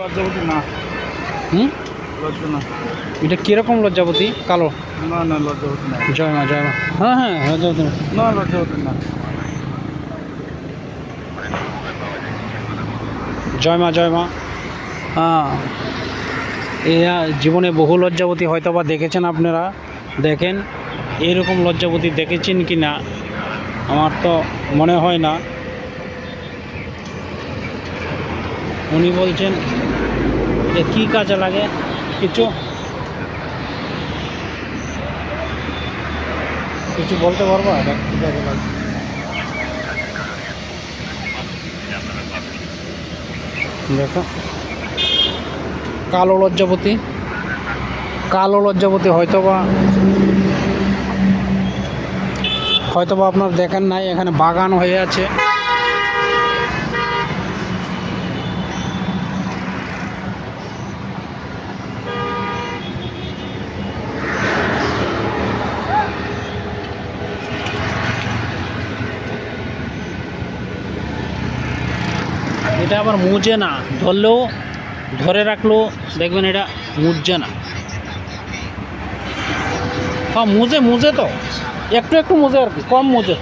লজ্জাবতী না। হুম, লজ্জা না। এটা কীরকম লজ্জাবতী? কালো? না না, লজ্জাবতী না। জয় মা, জয় মা। হ্যাঁ হ্যাঁ, লজ্জাবতী না। না, লজ্জাবতী না। জয় মা, জয় মা। হ্যাঁ, জীবনে বহু লজ্জাবতী হয়তো বা দেখেছেন আপনারা। দেখেন এরকম লজ্জাবতী দেখেছেন কি না, আমার তো মনে হয় না। উনি বলছেন যে কী কাজে লাগে, কিছু কিছু বলতে পারবা এটা কী কাজে লাগে? দেখো, কালো লজ্জাবতী। কালো লজ্জাবতী হয়তোবা আপনার দেখেন নাই, এখানে বাগান হয়ে আছে। এটা আবার মুজে না, ধরলেও ধরে রাখলেও দেখবেন এটা মুজছে না। হ্যাঁ, মুজে তো একটু একটু মুজে, আর কি কম মুজে।